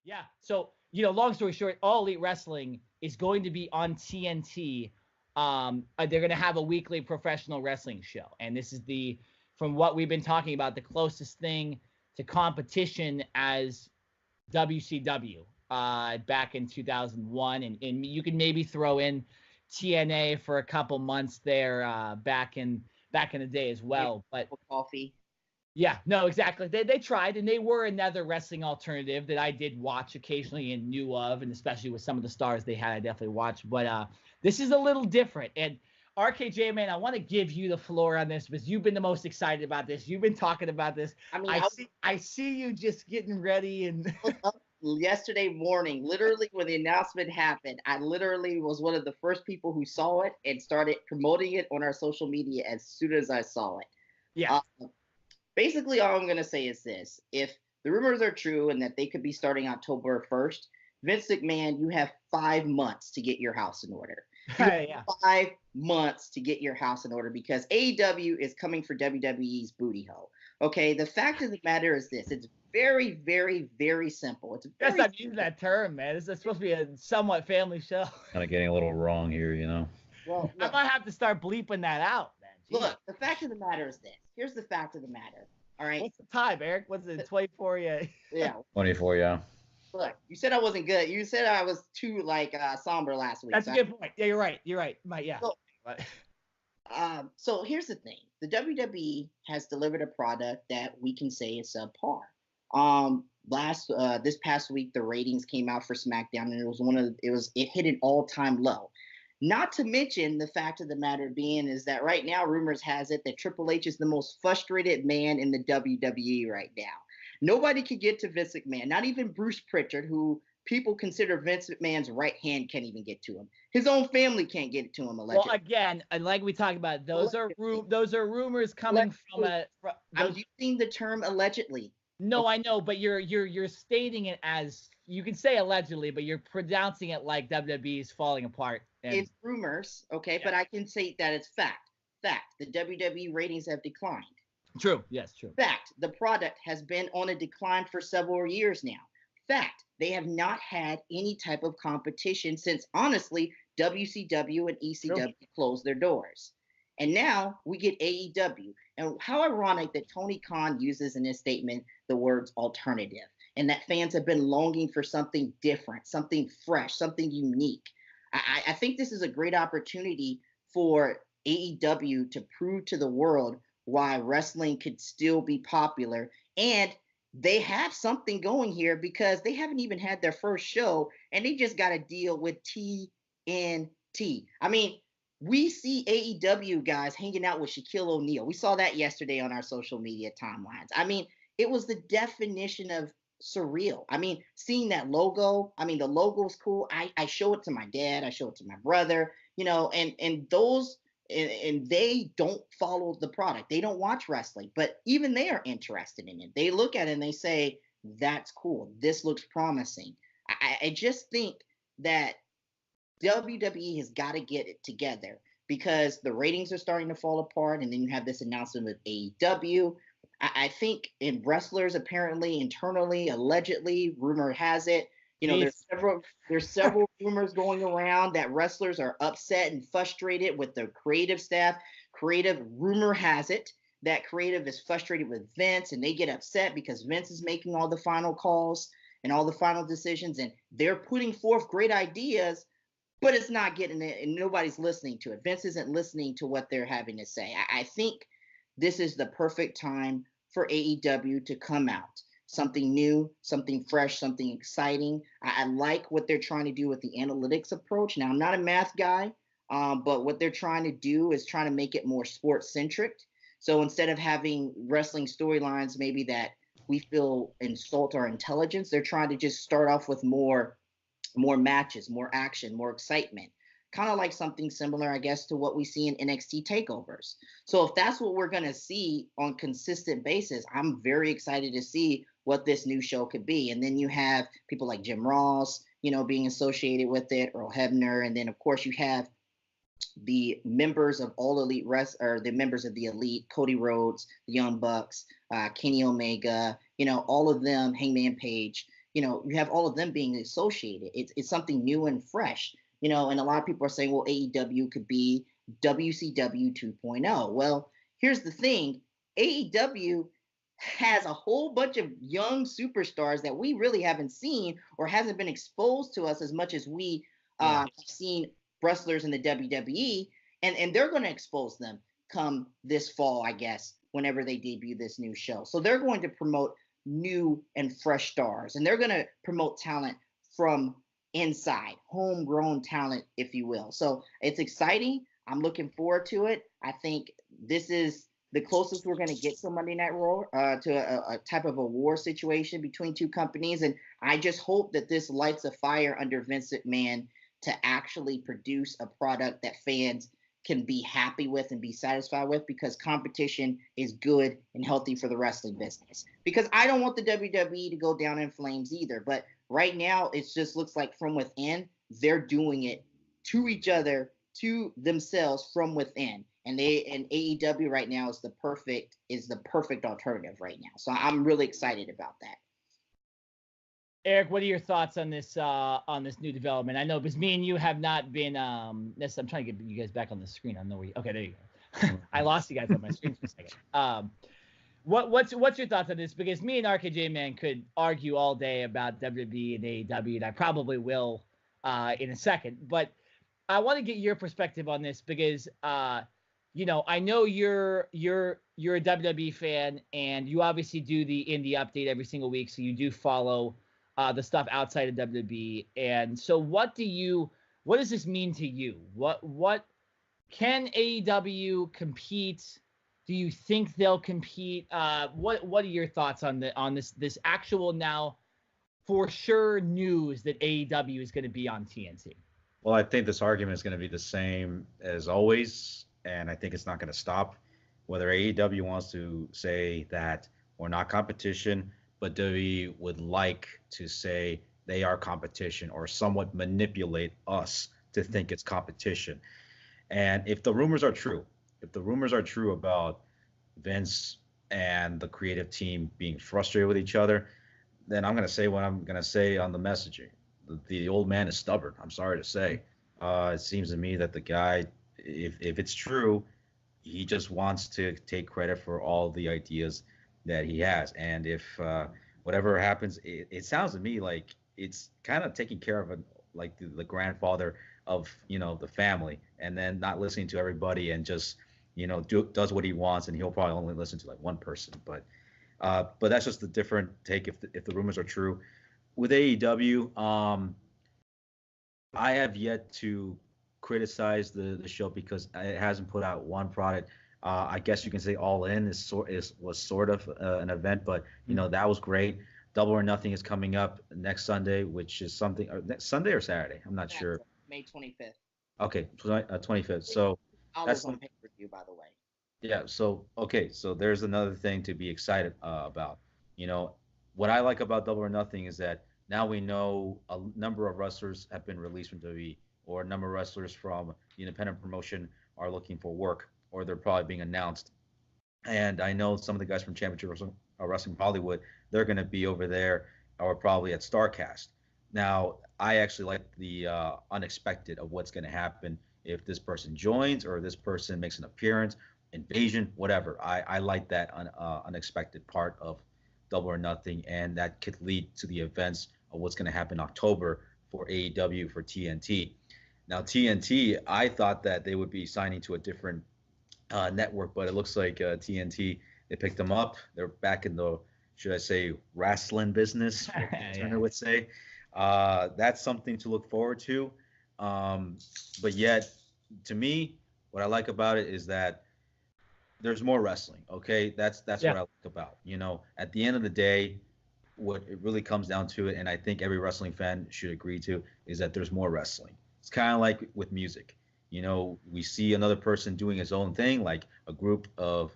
Yeah. So, long story short, All Elite Wrestling is going to be on TNT. They're going to have a weekly professional wrestling show. And this is from what we've been talking about, the closest thing to competition as WCW back in 2001. And you can maybe throw in TNA for a couple months there back in the day as well. But coffee. Yeah, no, exactly. They tried, and they were another wrestling alternative that I did watch occasionally and knew of, and especially with some of the stars they had, I definitely watched. But this is a little different. And RKJ, man, I want to give you the floor on this because you've been the most excited about this. You've been talking about this. I mean, I see you just getting ready and. Yesterday morning, literally when the announcement happened, I literally was one of the first people who saw it and started promoting it on our social media as soon as I saw it. Yeah. Basically, all I'm going to say is this. If the rumors are true and that they could be starting October 1st, Vince McMahon, you have 5 months to get your house in order. Yeah. 5 months to get your house in order because AEW is coming for WWE's booty hole. Okay, the fact of the matter is this. It's very, very, very simple. That's not using that term, man. It's supposed to be a somewhat family show. Kind of getting a little wrong here, Well, I might have to start bleeping that out, man. Jeez. Look, the fact of the matter is this. Here's the fact of the matter. All right. What's the time, Eric? What's it? 24? Yeah. 24, yeah. Look, you said I wasn't good. You said I was too somber last week. That's a good point. Yeah, you're right. Yeah. So here's the thing. The WWE has delivered a product that we can say is subpar. This past week the ratings came out for SmackDown and it hit an all-time low. Not to mention the fact of the matter being is that right now rumors has it that Triple H is the most frustrated man in the WWE right now. Nobody could get to Vince McMahon, not even Bruce Pritchard, who people consider Vince McMahon's right hand, can't even get to him. His own family can't get to him. Allegedly. Well, again, like we talked about, those are rumors coming from I'm using the term allegedly. No, I know, but you're stating it as you can say allegedly, but you're pronouncing it like WWE is falling apart. It's rumors, okay, yeah. But I can say that it's fact. Fact. The WWE ratings have declined. True. Yes, true. Fact. The product has been on a decline for several years now. Fact. They have not had any type of competition since, honestly, WCW and ECW closed their doors. And now we get AEW. And how ironic that Tony Khan uses in his statement the words alternative, and that fans have been longing for something different, something fresh, something unique. I think this is a great opportunity for AEW to prove to the world why wrestling could still be popular. And they have something going here because they haven't even had their first show, and they just got to deal with TNT. I mean, we see AEW guys hanging out with Shaquille O'Neal. We saw that yesterday on our social media timelines. I mean, it was the definition of surreal. I mean, seeing that logo, the logo is cool. I show it to my dad. I show it to my brother, and they don't follow the product. They don't watch wrestling, but even they are interested in it. They look at it and they say, that's cool. This looks promising. I just think that WWE has got to get it together because the ratings are starting to fall apart. And then you have this announcement with AEW. I think in wrestlers, apparently, internally, allegedly, rumor has it, there's several rumors going around that wrestlers are upset and frustrated with their creative staff. Rumor has it that creative is frustrated with Vince and they get upset because Vince is making all the final calls and all the final decisions, and they're putting forth great ideas, but it's not getting it and nobody's listening to it. Vince isn't listening to what they're having to say. I think this is the perfect time for AEW to come out. Something new, something fresh, something exciting. I like what they're trying to do with the analytics approach. Now, I'm not a math guy, but what they're trying to do is trying to make it more sports-centric. So instead of having wrestling storylines maybe that we feel insult our intelligence, they're trying to just start off with more matches, more action, more excitement. Kind of like something similar, I guess, to what we see in NXT takeovers. So if that's what we're going to see on a consistent basis, I'm very excited to see what this new show could be. And then you have people like Jim Ross, being associated with it, Earl Hebner. And then, of course, you have the members of All Elite the members of the Elite, Cody Rhodes, the Young Bucks, Kenny Omega, all of them, Hangman Page. you have all of them being associated. It's something new and fresh, and a lot of people are saying, well, AEW could be WCW 2.0. Well, here's the thing. AEW has a whole bunch of young superstars that we really haven't seen or hasn't been exposed to us as much as we have seen wrestlers in the WWE, and they're going to expose them come this fall, I guess, whenever they debut this new show. So they're going to promote new and fresh stars, and they're going to promote talent from inside, homegrown talent, if you will. So it's exciting. I'm looking forward to it. I think this is the closest we're going to get to Monday Night Raw, to a type of a war situation between two companies. And I just hope that this lights a fire under Vince McMahon to actually produce a product that fans can be happy with and be satisfied with, because competition is good and healthy for the wrestling business. Because I don't want the WWE to go down in flames either. But right now, it just looks like from within, they're doing it to each other, to themselves from within. And AEW right now is the perfect alternative right now. So I'm really excited about that. Eric, what are your thoughts on this new development? I know because me and you have not been I'm trying to get you guys back on the screen. I know okay, there you go. I lost you guys on my screen for a second. What's your thoughts on this? Because me and RKJ Man could argue all day about WWE and AEW, and I probably will in a second. But I want to get your perspective on this because I know you're a WWE fan, and you obviously do the indie update every single week, so you do follow the stuff outside of WWE. And so what does this mean to you? What can AEW compete? Do you think they'll compete? What are your thoughts on this actual now for sure news that AEW is going to be on TNT? Well, I think this argument is going to be the same as always, and I think it's not going to stop. Whether AEW wants to say that we're not competition, but WWE would like to say they are competition, or somewhat manipulate us to think it's competition. And if the rumors are true about Vince and the creative team being frustrated with each other, then I'm going to say what I'm going to say on the messaging. The old man is stubborn. I'm sorry to say. It seems to me that the guy, if it's true, he just wants to take credit for all the ideas that he has. And if whatever happens, it sounds to me like it's kind of taking care of like the grandfather of the family, and then not listening to everybody and just does what he wants, and he'll probably only listen to like one person. But that's just a different take if the rumors are true. With AEW, I have yet to criticize the show because it hasn't put out one product. I guess you can say All In was sort of an event, but that was great. Double or Nothing is coming up next Sunday, which is something next Sunday or Saturday. I'm not sure. May 25th. Okay, 25th. So that's on pay-per-view, by the way. Yeah. So okay. So there's another thing to be excited about. What I like about Double or Nothing is that now we know a number of wrestlers have been released from WWE, or a number of wrestlers from the independent promotion are looking for work, or they're probably being announced. And I know some of the guys from Championship Wrestling Hollywood, they're going to be over there, or probably at StarCast. Now, I actually like the unexpected of what's going to happen if this person joins or this person makes an appearance, invasion, whatever. I like that unexpected part of Double or Nothing, and that could lead to the events of what's going to happen in October for AEW for TNT. Now, TNT, I thought that they would be signing to a different network, but it looks like TNT, they picked them up. They're back in the, should I say, wrestling business, Turner would say. That's something to look forward to. But yet, to me, what I like about it is that there's more wrestling. Okay, that's what I like about. At the end of the day, what it really comes down to it, and I think every wrestling fan should agree to, is that there's more wrestling. It's kind of like with music. We see another person doing his own thing, like a group of,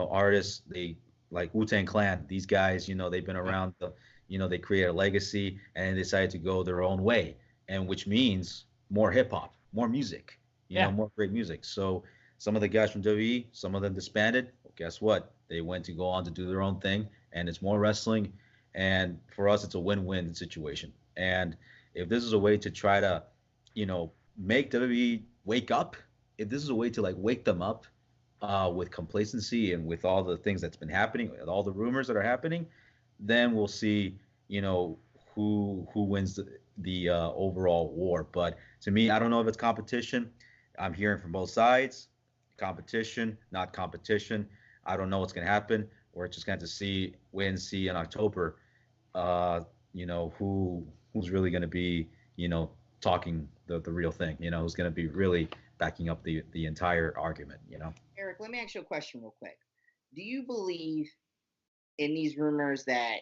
artists. They like Wu-Tang Clan. These guys, they've been around. They create a legacy and they decided to go their own way, and which means more hip hop, more music, more great music. So some of the guys from WWE, some of them disbanded. Well, guess what? They went to go on to do their own thing, and it's more wrestling. And for us, it's a win-win situation. And if this is a way to try to, make WWE wake up, if this is a way to like wake them up with complacency and with all the things that's been happening, with all the rumors that are happening, then we'll see, who wins the overall war. But to me, I don't know if it's competition. I'm hearing from both sides, competition, not competition. I don't know what's going to happen. We're just going to wait and see in October, who's really going to be, talking the real thing, who's going to be really backing up the entire argument. Eric, let me ask you a question real quick. Do you believe in these rumors that,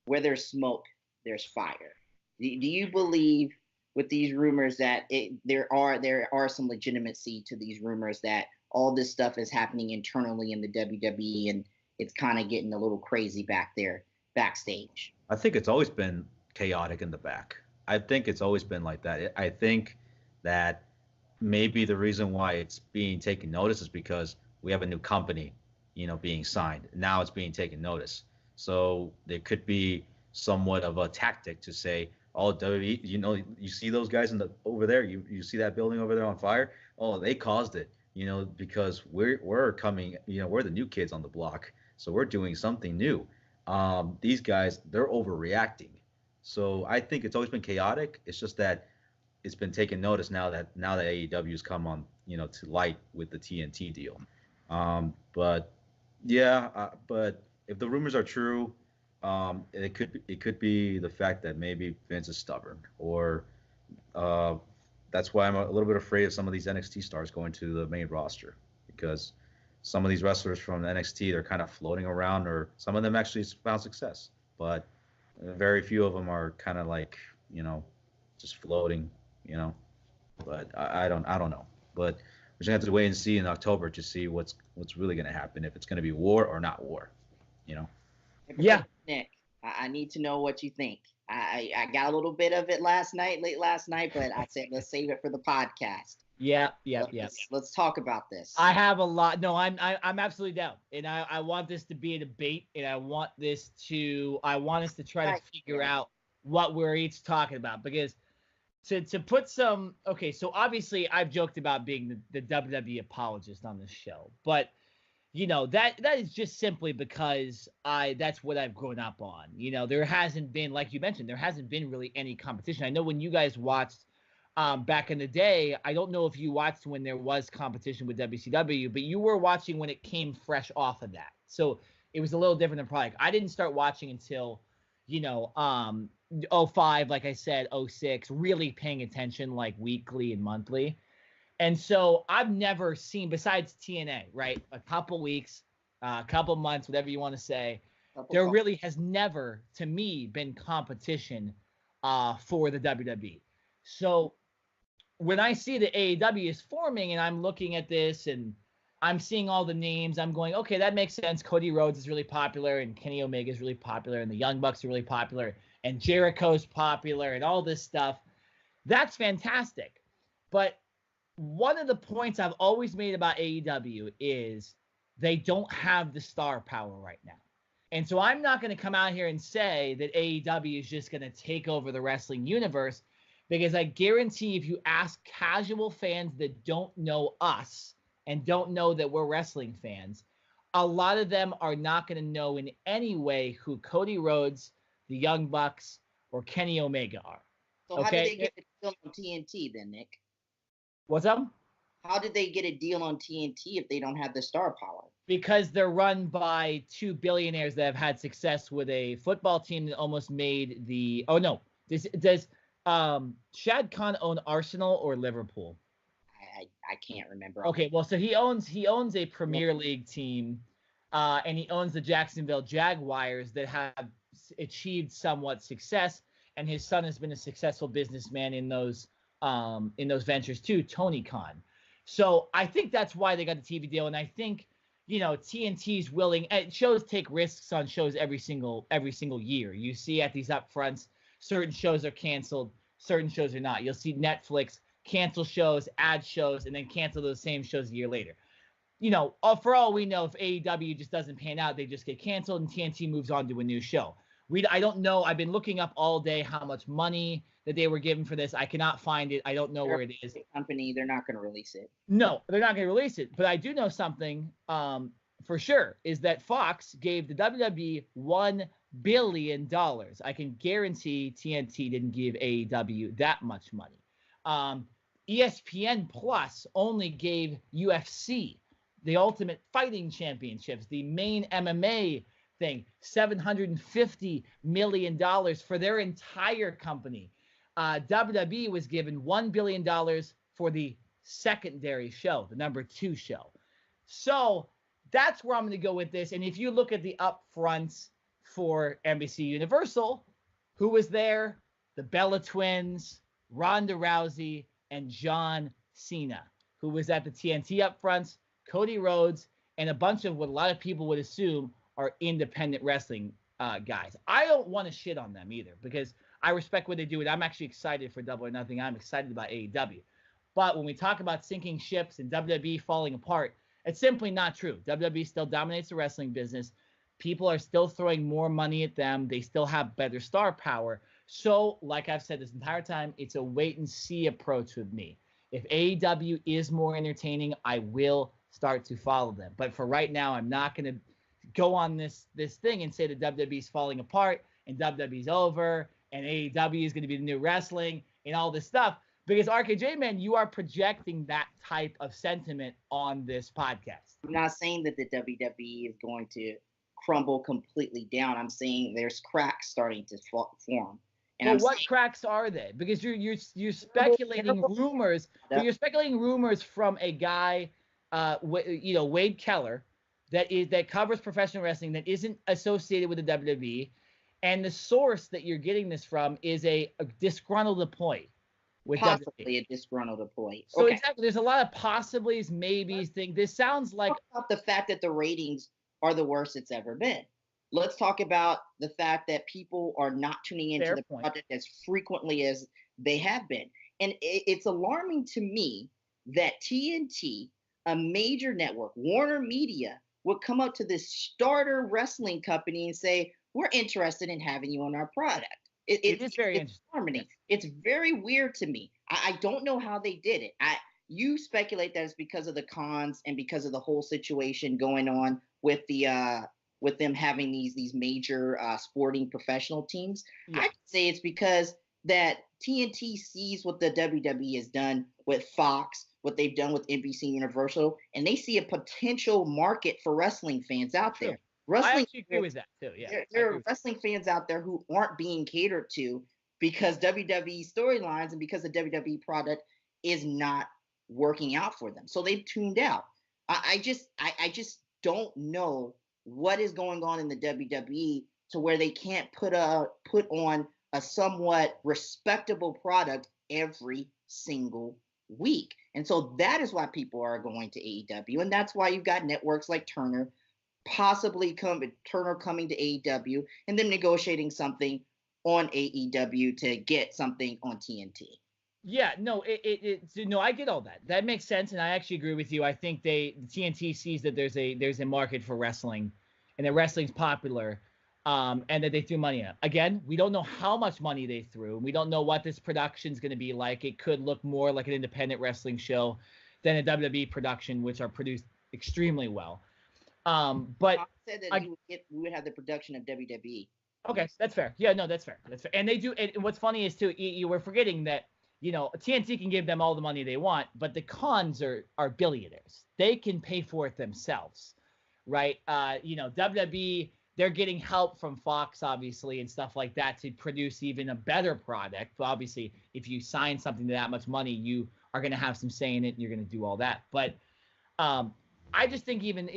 where there's smoke, there's fire? Do you believe with these rumors that there are some legitimacy to these rumors, that all this stuff is happening internally in the WWE and it's kind of getting a little crazy back there backstage? I think it's always been chaotic in the back. I think it's always been like that. I think that maybe the reason why it's being taken notice is because we have a new company, being signed. Now it's being taken notice. So there could be somewhat of a tactic to say, oh, WWE, you see those guys over there, you see that building over there on fire? Oh, they caused it, because we're coming, we're the new kids on the block. So we're doing something new. These guys, they're overreacting. So I think it's always been chaotic. It's just that it's been taken notice now that AEW's come on, to light with the TNT deal. But if the rumors are true, it could be the fact that maybe Vince is stubborn, or that's why I'm a little bit afraid of some of these NXT stars going to the main roster, because some of these wrestlers from NXT, they're kind of floating around, or some of them actually found success, but very few of them are kind of like, just floating, but I don't know. But we're just gonna have to wait and see in October to see what's really gonna happen, if it's gonna be war or not war. Yeah. Nick, I need to know what you think. I got a little bit of it late last night, but I said let's save it for the podcast. Yeah. Let's talk about this. I have a lot. No, I'm absolutely down, and I want this to be a debate, and I want us to try to figure out what we're each talking about, because to put some. Okay, so obviously I've joked about being the WWE apologist on this show, but that is just simply because that's what I've grown up on. There hasn't been, like you mentioned, there hasn't been really any competition. I know when you guys watched back in the day, I don't know if you watched when there was competition with WCW, but you were watching when it came fresh off of that. So it was a little different than probably. I didn't start watching until, '05, like I said, '06, really paying attention like weekly and monthly. And so I've never seen, besides TNA, right, a couple weeks, a couple months, whatever you want to say, there really has never, to me, been competition for the WWE. So when I see that AEW is forming and I'm looking at this and I'm seeing all the names, I'm going, okay, that makes sense. Cody Rhodes is really popular, and Kenny Omega is really popular, and the Young Bucks are really popular, and Jericho's popular, and all this stuff. That's fantastic. But one of the points I've always made about AEW is they don't have the star power right now. And so I'm not going to come out here and say that AEW is just going to take over the wrestling universe, because I guarantee if you ask casual fans that don't know us and don't know that we're wrestling fans, a lot of them are not going to know in any way who Cody Rhodes, the Young Bucks, or Kenny Omega are. So how did they get a deal on TNT then, Nick? What's up? How did they get a deal on TNT if they don't have the star power? Because they're run by two billionaires that have had success with a football team that almost made the. Oh no, does Shad Khan own Arsenal or Liverpool? I can't remember. Okay, well, so he owns a Premier League team, and he owns the Jacksonville Jaguars that have achieved somewhat success, and his son has been a successful businessman in those ventures too, Tony Khan. So I think that's why they got the TV deal, and I think TNT's willing. Shows take risks on shows every single year. You see at these upfronts, certain shows are canceled, certain shows are not. You'll see Netflix cancel shows, add shows, and then cancel those same shows a year later. for all we know, if AEW just doesn't pan out, they just get canceled and TNT moves on to a new show. I don't know. I've been looking up all day how much money that they were given for this. I cannot find it. I don't know where it is. Company, they're not going to release it. No, they're not going to release it. But I do know something for sure is that Fox gave the WWE $1 billion. I can guarantee TNT didn't give AEW that much money. ESPN Plus only gave UFC the Ultimate Fighting Championships, the main MMA thing, $750 million for their entire company. WWE was given $1 billion for the secondary show, the number 2 show. So that's where I'm going to go with this. And if you look at the upfronts for NBC Universal, who was there? The Bella Twins, Ronda Rousey, and John Cena, who was at the TNT upfronts, Cody Rhodes, and a bunch of what a lot of people would assume are independent wrestling guys. I don't want to shit on them either because I respect what they do, and I'm actually excited for Double or Nothing. I'm excited about AEW. But when we talk about sinking ships and WWE falling apart, it's simply not true. WWE still dominates the wrestling business. People are still throwing more money at them. They still have better star power. So, like I've said this entire time, it's a wait-and-see approach with me. If AEW is more entertaining, I will start to follow them. But for right now, I'm not going to go on this thing and say that WWE's falling apart and WWE's over and AEW is going to be the new wrestling and all this stuff. Because RKJ Man, you are projecting that type of sentiment on this podcast. I'm not saying that the WWE is going to crumble completely down. I'm saying there's cracks starting to form. And what cracks are they? Because you're speculating rumors, but you're speculating rumors from a guy, Wade Keller, that covers professional wrestling that isn't associated with the WWE, and the source that you're getting this from is a disgruntled employee. Possibly a disgruntled employee. So exactly, there's a lot of possibilities, maybes, things. This sounds like about the fact that the ratings are the worst it's ever been. Let's talk about the fact that people are not tuning into the product as frequently as they have been. And it's alarming to me that TNT, a major network, Warner Media, would come up to this starter wrestling company and say, we're interested in having you on our product. It is very interesting. It's very weird to me. I don't know how they did it. You speculate that it's because of the cons and because of the whole situation going on with them having these major sporting professional teams. Yeah. I could say it's because that TNT sees what the WWE has done with Fox, what they've done with NBC Universal, and they see a potential market for wrestling fans out there. I actually agree with that too. Yeah, there are wrestling fans out there who aren't being catered to because WWE storylines and because the WWE product is not working out for them. So they've tuned out. I just don't know what is going on in the WWE to where they can't put on a somewhat respectable product every single week. And so that is why people are going to AEW. And that's why you've got networks like Turner coming to AEW and then negotiating something on AEW to get something on TNT. Yeah, no, I get all that. That makes sense, and I actually agree with you. I think the TNT sees that there's a market for wrestling, and that wrestling's popular, and that they threw money at. Again, we don't know how much money they threw. We don't know what this production's going to be like. It could look more like an independent wrestling show than a WWE production, which are produced extremely well. But I said that we would have the production of WWE. Okay, that's fair. Yeah, no, that's fair. That's fair. And they do. And what's funny is too, you were forgetting that. TNT can give them all the money they want, but the cons are billionaires. They can pay for it themselves, right? WWE, they're getting help from Fox, obviously, and stuff like that to produce even a better product. But obviously, if you sign something to that much money, you are going to have some say in it, and you're going to do all that. But I just think even,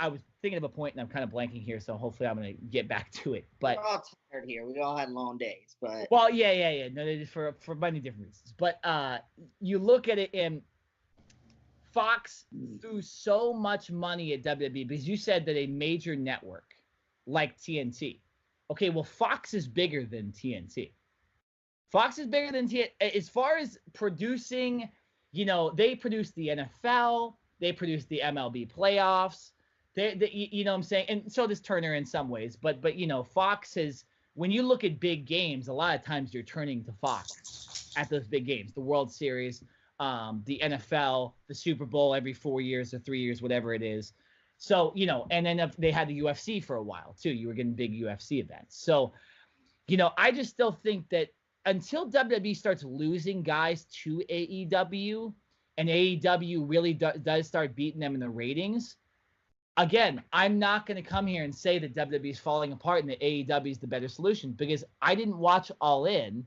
I was thinking of a point, and I'm kind of blanking here, so hopefully I'm going to get back to it. But we're all tired here. We all had long days, but well, yeah. No, for many different reasons. But you look at it, and Fox threw so much money at WWE because you said that a major network like TNT. Okay, well, Fox is bigger than TNT. Fox is bigger than TNT as far as producing. They produce the NFL. They produce the MLB playoffs. You know what I'm saying? And so does Turner in some ways. But you know, Fox has, when you look at big games, a lot of times you're turning to Fox at those big games, the World Series, the NFL, the Super Bowl every 4 years or 3 years, whatever it is. So, you know, and then if they had the UFC for a while too. You were getting big UFC events. So, you know, I just still think that until WWE starts losing guys to AEW and AEW really does start beating them in the ratings, again, I'm not going to come here and say that WWE is falling apart and that AEW is the better solution, because I didn't watch All In,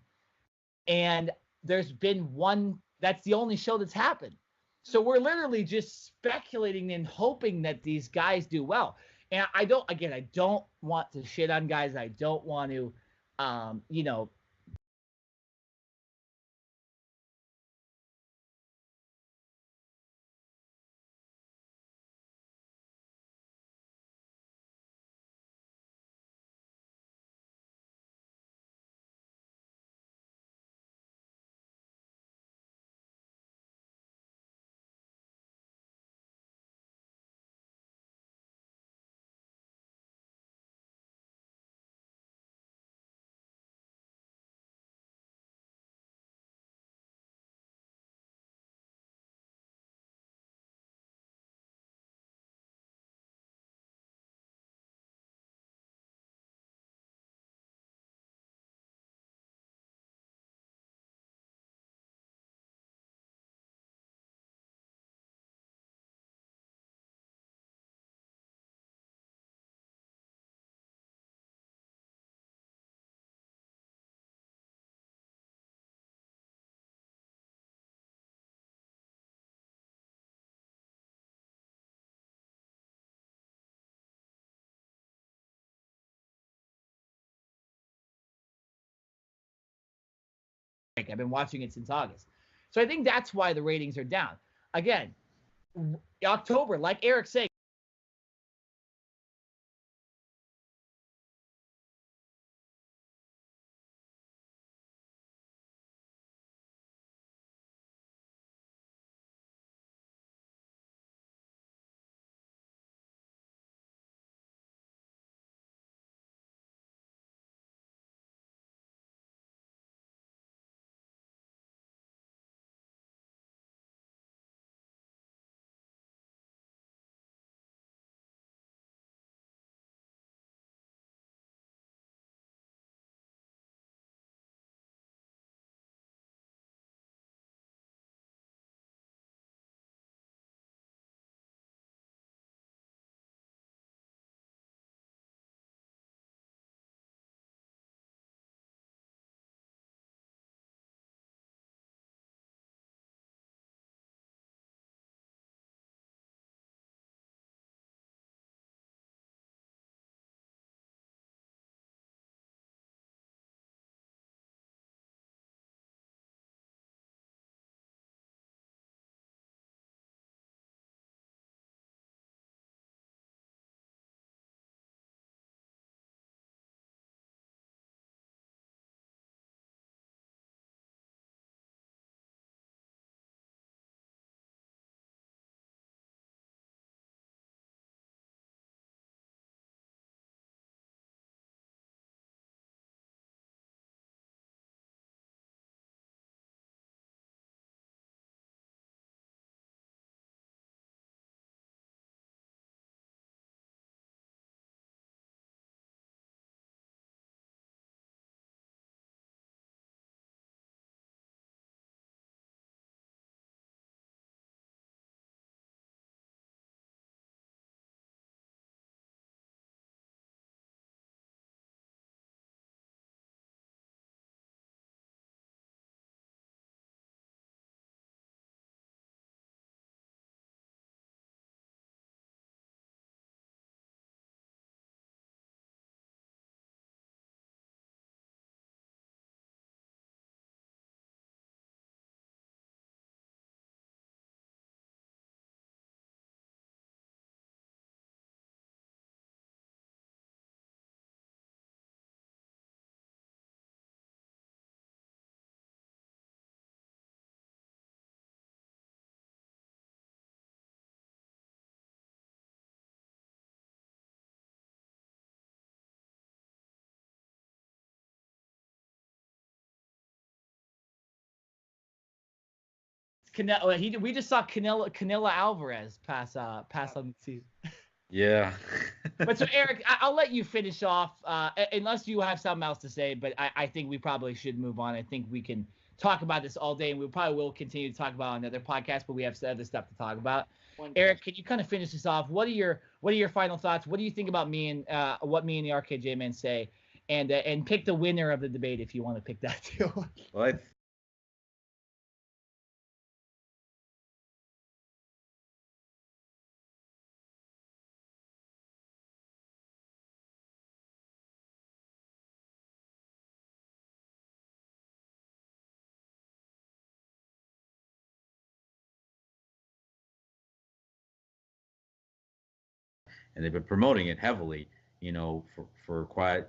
and there's been one, that's the only show that's happened. So we're literally just speculating and hoping that these guys do well. And I don't want to shit on guys. I don't want to, you know, I've been watching it since August. So I think that's why the ratings are down. Again, October, like Eric said, Canelo. We just saw Canelo Alvarez pass on the season. Yeah. But so Eric, I'll let you finish off, unless you have something else to say. But I think we probably should move on. I think we can talk about this all day, and we probably will continue to talk about another podcast. But we have other stuff to talk about. Eric, can you kind of finish this off? What are your final thoughts? What do you think about me and what me and the RKJ Man say? And pick the winner of the debate if you want to pick that too. Well, and they've been promoting it heavily, for quite.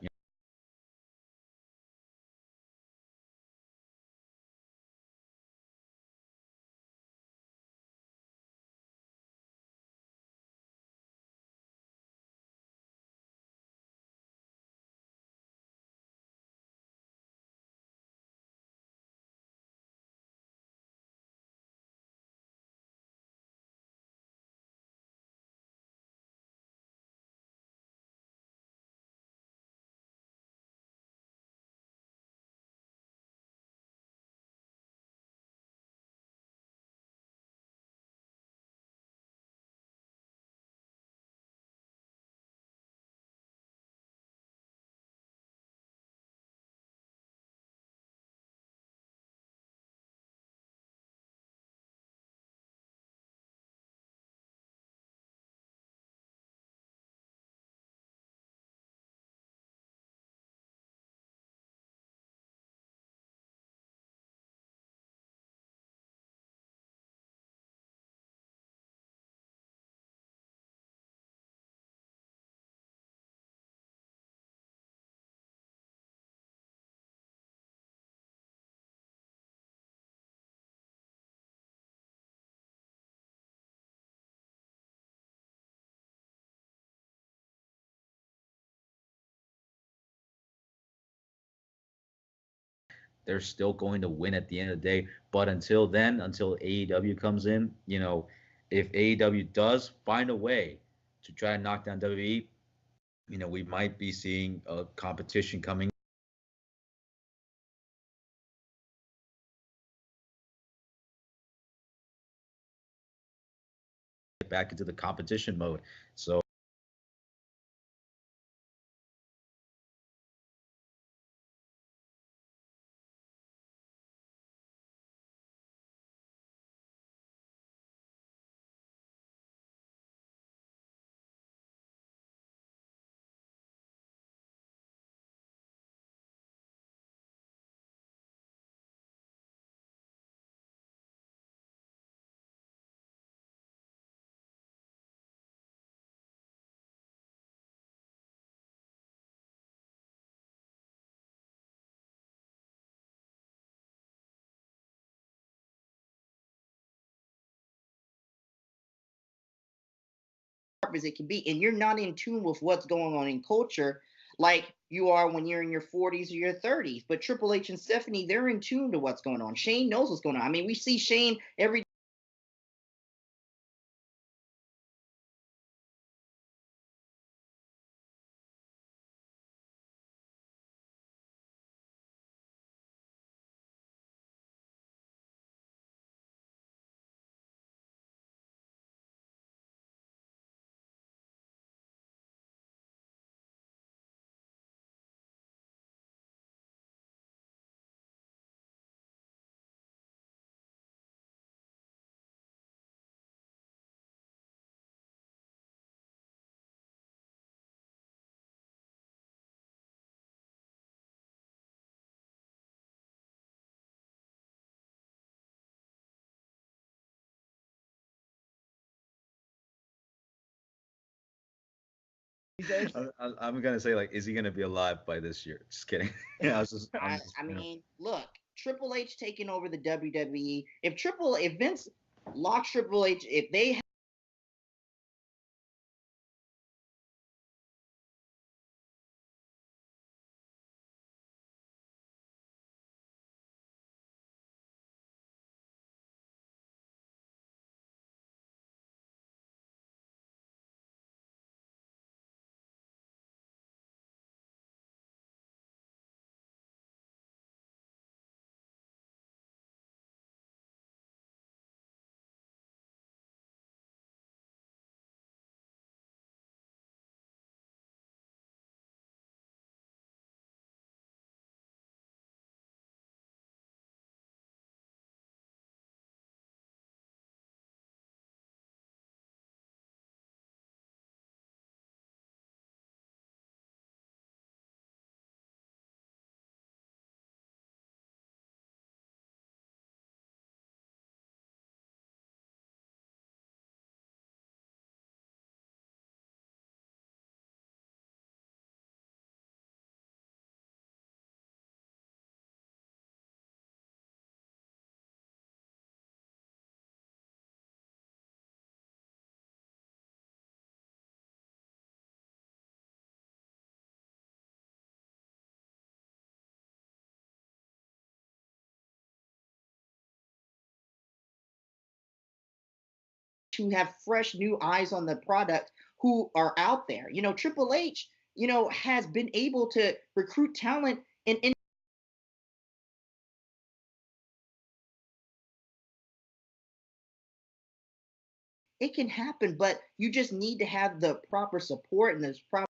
They're still going to win at the end of the day. But until then, until AEW comes in, if AEW does find a way to try and knock down WWE, we might be seeing a competition coming back into the competition mode. So As it can be, and you're not in tune with what's going on in culture like you are when you're in your 40s or your 30s. But Triple H and Stephanie, they're in tune to what's going on. Shane knows what's going on. I mean, we see Shane every I'm gonna say, like, is he gonna be alive by this year? Just kidding. Yeah, I mean, look, Triple H taking over the WWE. If Vince locks Triple H, if they to have fresh new eyes on the product who are out there. Triple H, has been able to recruit talent and it can happen, but you just need to have the proper support and the proper.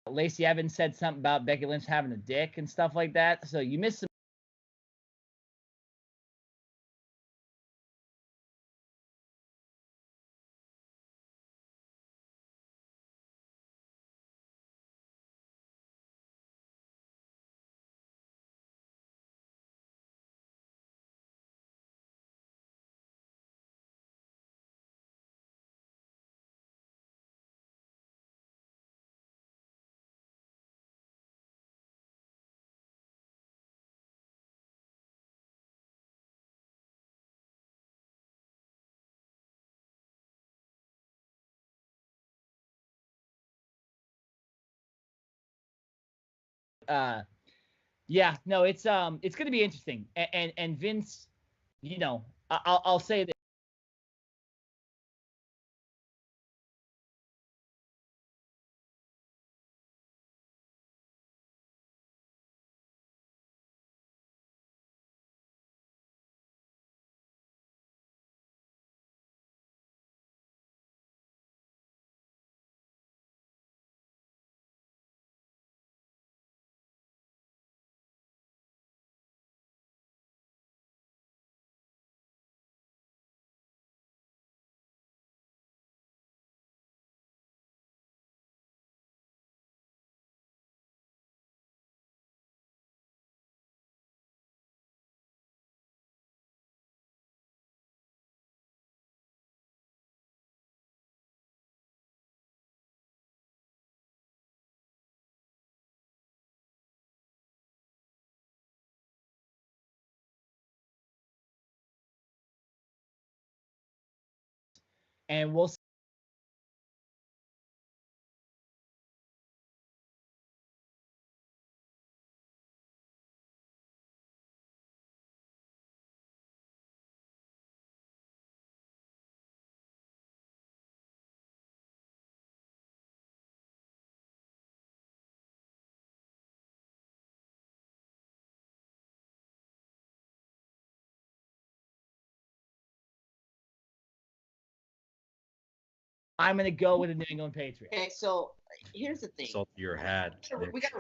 Lacey Evans said something about Becky Lynch having a dick and stuff like that. So you missed some. Yeah, no, it's going to be interesting, and Vince, I'll say that. And we'll I'm going to go with the New England Patriots. Okay, so here's the thing. Salt your hat. We got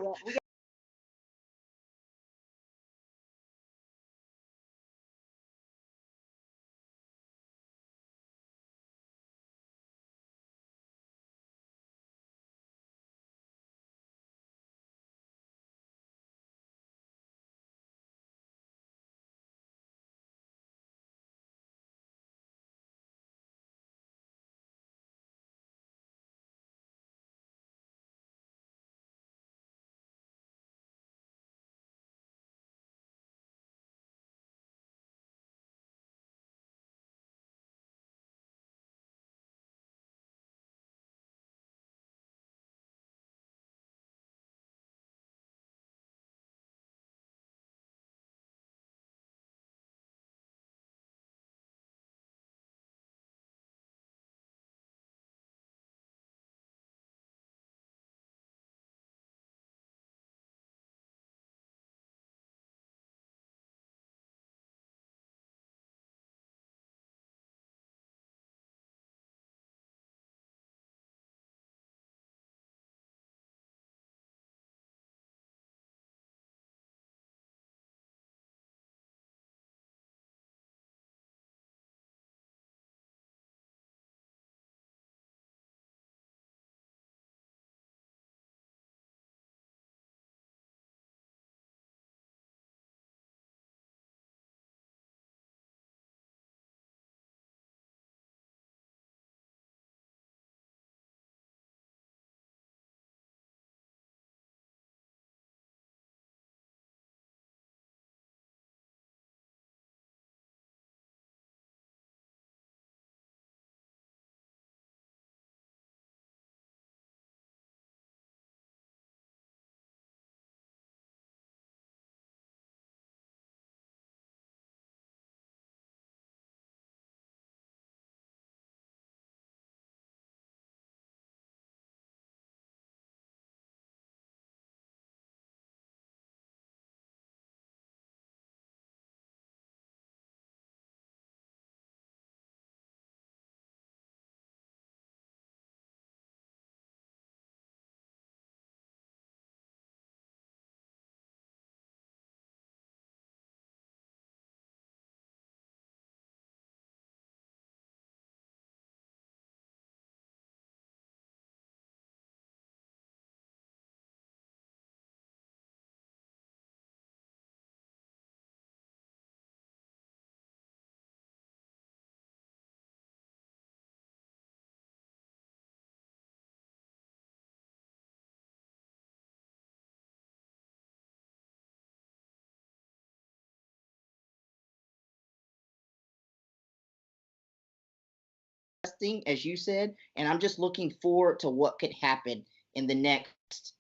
interesting, as you said, and I'm just looking forward to what could happen in the next.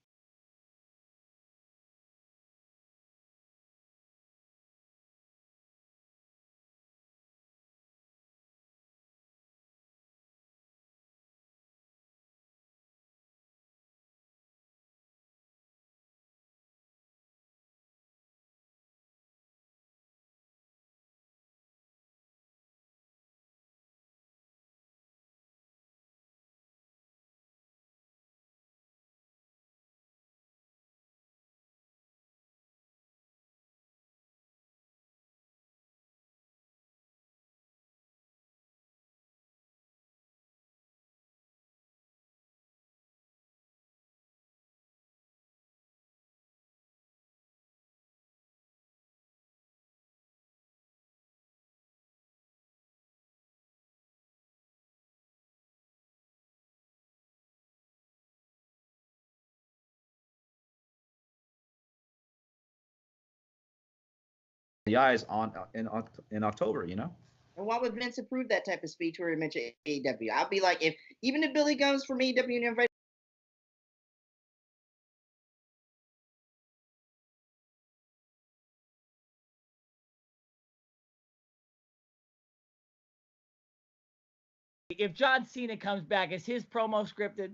The eyes in October, And why would Vince approve that type of speech where he mentioned AEW? I'll be like, if Billy Guns from AEW invited. If John Cena comes back, is his promo scripted?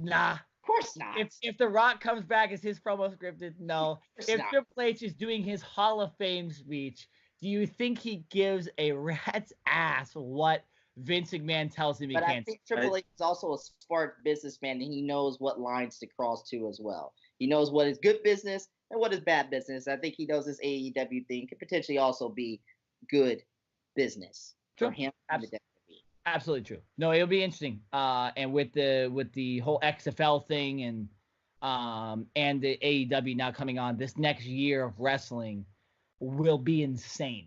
Nah. Of course not. If The Rock comes back, is his promo scripted? No. If not. Triple H is doing his Hall of Fame speech, do you think he gives a rat's ass what Vince McMahon tells him he But can't? I think Triple H is also a smart businessman, and he knows what lines to cross to as well. He knows what is good business and what is bad business. I think he knows this AEW thing could potentially also be good business for him. Absolutely true. No, it'll be interesting. And with the whole XFL thing and the AEW now coming on, this next year of wrestling will be insane.